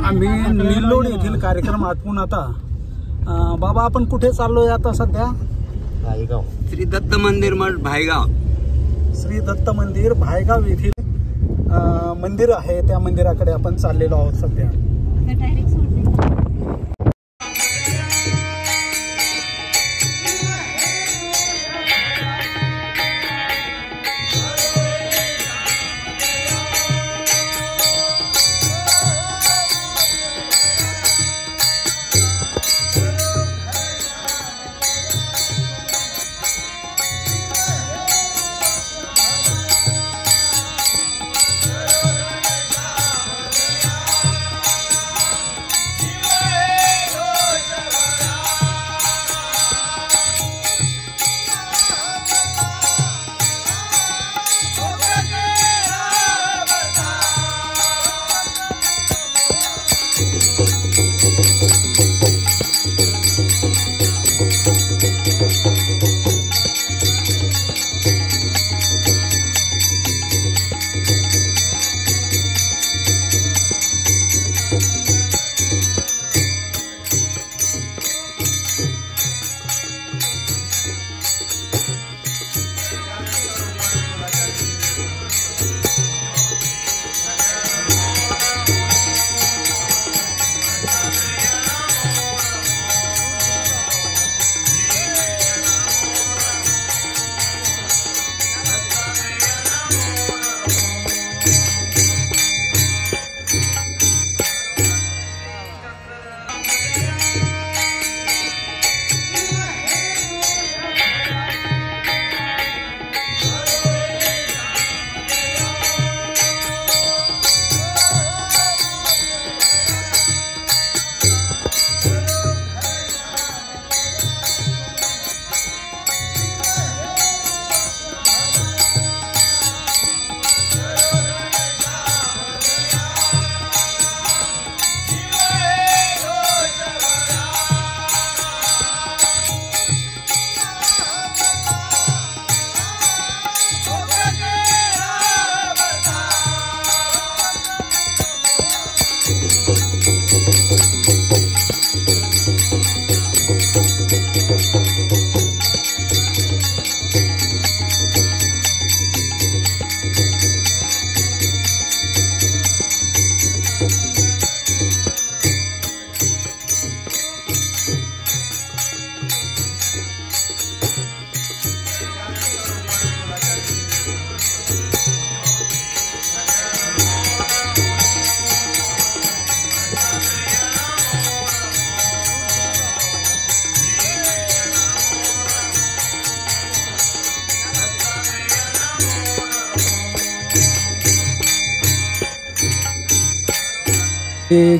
आम्ही निल्लोड येथील कार्यक्रम आटपून आता बाबा आपण कुठे चाललोय आता सध्या? भायगाव श्री दत्त मंदिर मठ भायगाव. श्री दत्त मंदिर भायगाव येथील मंदिर आहे, त्या मंदिराकडे आपण चाललेलो आहोत सध्या.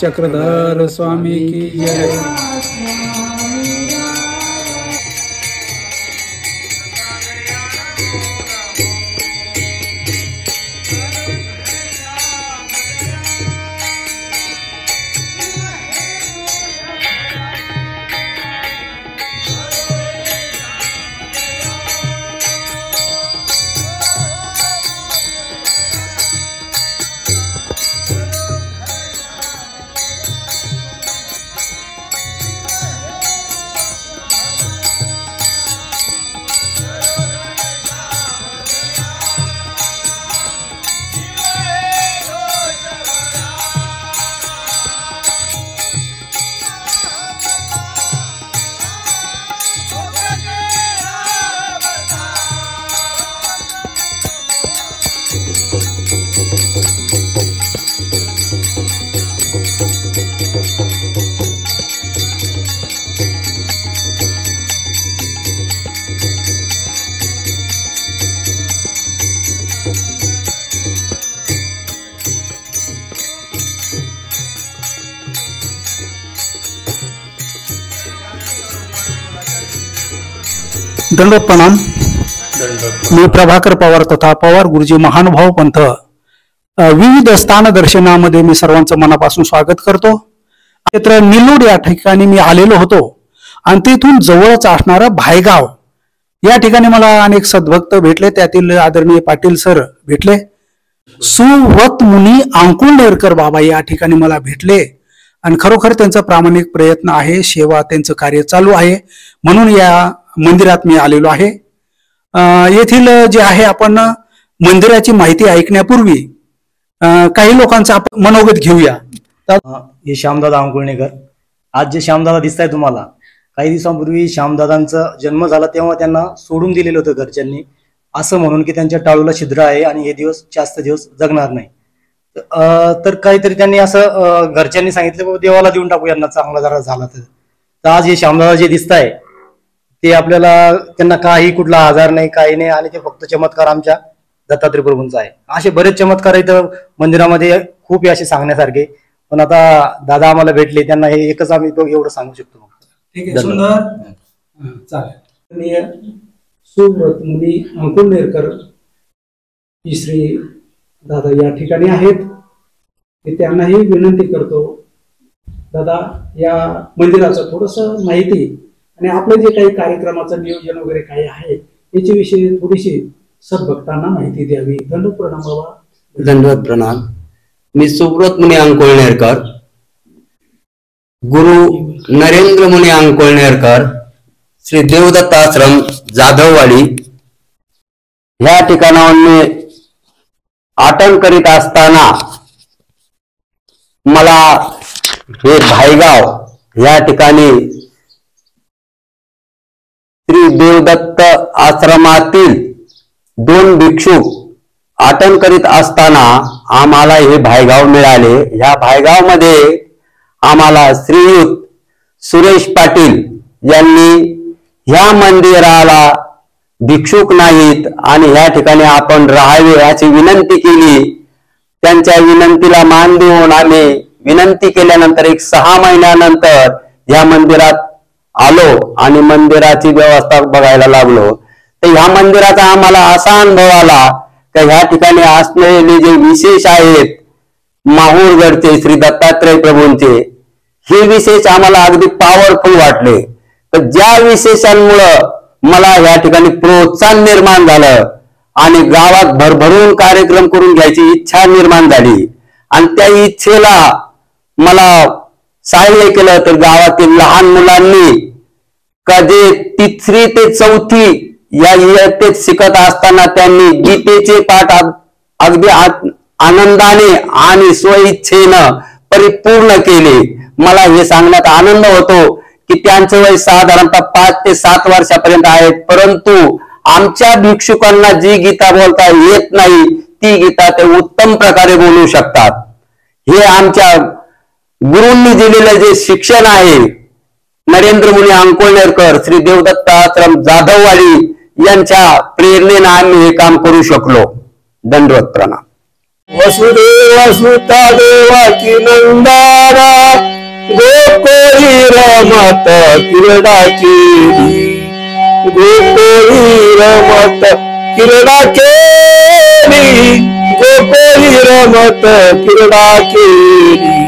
चक्रधर स्वामी की जय. दंडोत प्रणाम. मी प्रभाकर पवार तथा पवार गुरुजी महानुभाव पंथ विविध स्थान दर्शनामध्ये मी सर्वांचं मनापासून स्वागत करतो. क्षेत्र निल्लोड या ठिकाणी मी आलेलो होतो आणि तेथून जवळच असणारा भायगाव या ठिकाणी मला अनेक सद्भक्त भेटले. त्यातील आदरणीय पाटील सर भेटले. सुवत मुनी अंकुंडेरकर बाबा या ठिकाणी मला भेटले. आणि खरोखर त्यांचा प्रामाणिक प्रयत्न आहे, सेवा त्यांचं कार्य चालू आहे, म्हणून या मंदिरात मी आलेलो आहे. येथील जे आहे आपण मंदिराची माहिती ऐकण्यापूर्वी काही लोकांचा आपण मनोगत घेऊया. हे श्यामदादा अंकुळणेकर. आज जे श्यामदादा दिसत आहे तुम्हाला, काही दिवसांपूर्वी श्यामदादांचा जन्म झाला तेव्हा त्यांना सोडून दिलेलं होतं घरच्यांनी, असं म्हणून की त्यांच्या टाळूला छिद्र आहे आणि हे दिवस जास्त दिवस जगणार नाही. तर काहीतरी त्यांनी असं घरच्यांनी सांगितलं बाबा देवाला देऊन टाकू यांना, चांगला जरा झाला तर आज हे श्यामदादा जे दिसत आहे ते आपल्याला, त्यांना काही कुठला आजार नाही, काही नाही, आणि ते फक्त चमत्कार आमच्या दत्तात्रय प्रभूंचा आहे. असे बरेच चमत्कार इथं मंदिरामध्ये खूप असे सांगण्यासारखे. पण आता दादा आम्हाला भेटले, त्यांना हे एकच आम्ही एवढं सांगू शकतो. ठीक आहे, सुंदर, चालेल. सुव्रत मुनी अंकुळनेरकर श्री दादा या ठिकाणी आहेत. मी त्यांनाही विनंती करतो, दादा या मंदिराचं थोडस माहिती आणि आपलं जे काही कार्यक्रमाचं नियोजन वगैरे काही आहे याच्याविषयी थोडीशी सद्भक्तांना माहिती द्यावी. दंडवत प्रणाम बाबा. दंडवत प्रणाम. मी सुव्रत मुनी अंकुळनेरकर, गुरु नरेंद्र मुनी अंकुळनेरकर, श्री देवदत्त आश्रम जाधववाडी ह्या ठिकाणाहून मी आटन करीत असताना मला हे भायगाव या ठिकाणी श्री देवदत्त आश्रमातील 2 भिक्षुक आटन करीत असताना आम्हाला हे भायगाव मिळाले. ह्या भायगावमध्ये आम्हाला श्रीयुत सुरेश पाटील यांनी ह्या मंदिराला भिक्षुक नाहीत आणि ह्या ठिकाणी आपण राहावे अशी विनंती केली. त्यांच्या विनंतीला मान देऊन आम्ही विनंती केल्यानंतर 6 महिन्यानंतर या मंदिरात आलो आणि मंदिराची व्यवस्था बघायला लागलो. तर ह्या मंदिराचा आम्हाला असा अनुभव आला की ह्या ठिकाणी असलेले जे विशेष आहेत माहूरगडचे श्री दत्तात्रय प्रभूंचे, हे विशेष आम्हाला अगदी पॉवरफुल वाटले. तर ज्या विशेषांमुळं मला या ठिकाणी प्रोत्साहन निर्माण झालं आणि गावात भरभरून कार्यक्रम करून घ्यायची इच्छा निर्माण झाली. आणि त्या इच्छेला मला सहाय्य केलं तर गावातील लहान मुलांनी का जे 3री ते 4थी या इयत्तेत शिकत असताना त्यांनी गीतेचे पाठ अगदी आनंदाने आणि स्वइच्छेनं परिपूर्ण केले. मला हे सांगण्यात आनंद होतो की त्यांचं वय साधारणतः 5 ते 7 वर्षापर्यंत आहेत, परंतु आमच्या भिक्षुकांना जी गीता बोलता येत नाही ती गीता ते उत्तम प्रकारे बोलू शकतात. हे आमच्या गुरूंनी दिलेलं जे शिक्षण आहे, नरेंद्र मुनी अंकुळनेरकर श्री देवदत्त आश्रम जाधववाडी यांच्या प्रेरणेने आम्ही हे काम करू शकलो. दंडवत प्रणाम. वसुदेव सुता देवाची नंदारा, गोकुळी रमत क्रीडा केली, गोकुळी रमत क्रीडा केली, गोकुळी रमत क्रीडा केली.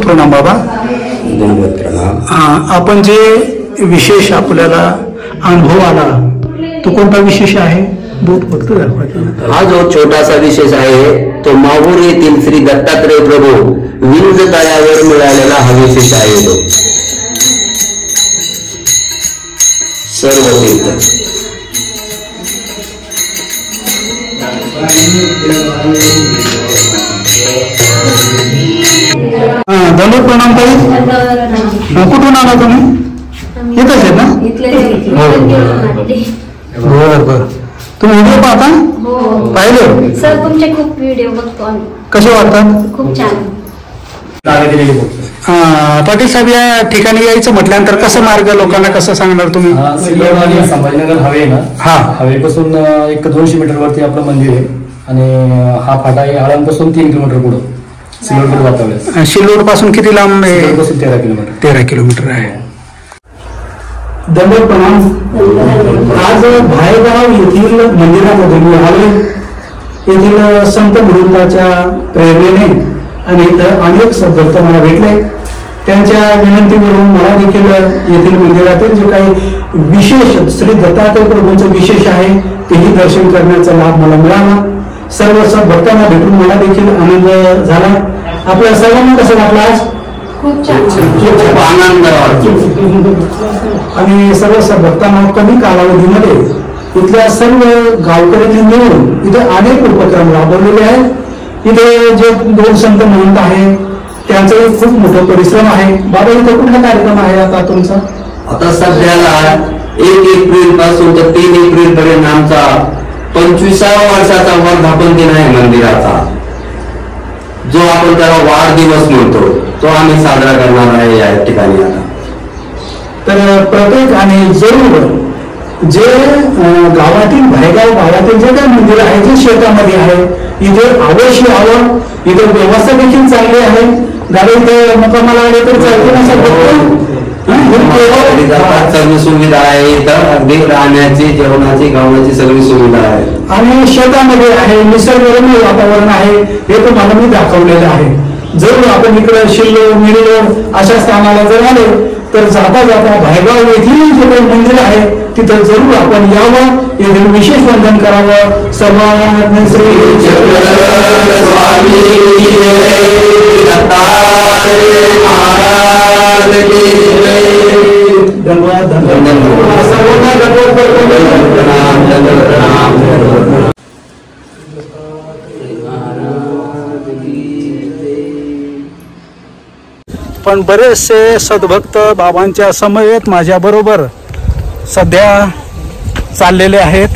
प्रणाम बाबा. आपण जे विशेष आपल्याला अनुभव आला तो कोणता विशेष आहे? बोध फक्त दाखवायचा. हा जो छोटासा विशेष आहे तो माहूर येथील श्री दत्तात्रय प्रभू विंज तळ्यावर मिळालेला हा विशेष आहे. तो सर्व तीर्थ दंडवत प्रणाम ताई. कुठून आला तुम्ही? येतच आहेत ना? बर बर. तुम्ही व्हिडिओ पाहता? पाहिले सर तुमचे खूप व्हिडिओ बघतो आम्ही. कसे वाटतात? खूप छान. पाटील साहेब, या ठिकाणी यायचं म्हटल्यानंतर कसं मार्ग लोकांना कसं सांगणार तुम्ही? संभाजीनगर हवे ना, हा हवेपासून 200 मीटर वरती आपलं मंदिर आहे आणि हा फाटा आहे आळंदपासून 3 किलोमीटर पुढं सिल्लोड वातावरण. शिल्लोड पासून किती लांब आहे? 13 किलोमीटर. 13 किलोमीटर आहे. दंडवत प्रणाम. आज भायगाव येथील मंदिरामध्ये मी आले. येथील संत गुरुंच्या प्रेरणेने आणि इथं अनेक सद्भक्त मला भेटले. त्यांच्या विनंतीवरून मला देखील येथील मंदिरातील जे काही विशेष श्री दत्तात्रय प्रभूंचं विशेष आहे तेही दर्शन करण्याचा लाभ मला मिळाला. सर्व सद्भक्तांना भेटून मला देखील आनंद झाला. आपल्या सर्वांना कसं वाटलं आज? खूप छान. खूप आनंद वाटतो. आणि सर्व सद्भक्तांना कमी कालावधीमध्ये इथल्या सर्व गावकऱ्यांनी मिळून इथे अनेक उपक्रम राबवलेले आहेत. इथे जे 2 संत महंत आहे त्यांचाही खूप मोठा परिश्रम आहे. बाबा इथे कुठला कार्यक्रम आहे आता तुमचा? आता सध्याला 1 एप्रिल पासून तर 3 एप्रिल पर्यंत आमचा 25व्या वर्षाचा वर्धापन दिन आहे मंदिराचा, जो आपण त्याला वाढदिवस म्हणतो, तो आम्ही साजरा करणार आहे या ठिकाणी. आता तर प्रत्येकाने जरूर जे गावातील भायगाव भागातील जे काही मंदिर आहे जे शेतामध्ये आहे इथे अवश्य यावं. इथे व्यवस्था देखील चांगली आहे. गाडी इथे मुक्कामाला आले तर चालते ना सगळी सुविधा आहे. इथं अगदी राहण्याची, जेवणाची, गावण्याची सगळी सुविधा आहे. आणि शेतामध्ये आहे, निसर्गरम्य वातावरण आहे, हे तुम्हाला मी दाखवलेलं आहे. जर आपण इकडे शिल्लो मिळलो अशा स्थानाला जर आले तर जाता जाता भायगाव येथील जे काही मंदिर आहे तिथं जरूर आपण यावं, येथील विशेष वंदन करावं. सर्वांना श्री धन्यवाद. सर्वांना पण बरेचसे सद्भक्त बाबांच्या समवेत माझ्या बरोबर सध्या चाललेले आहेत.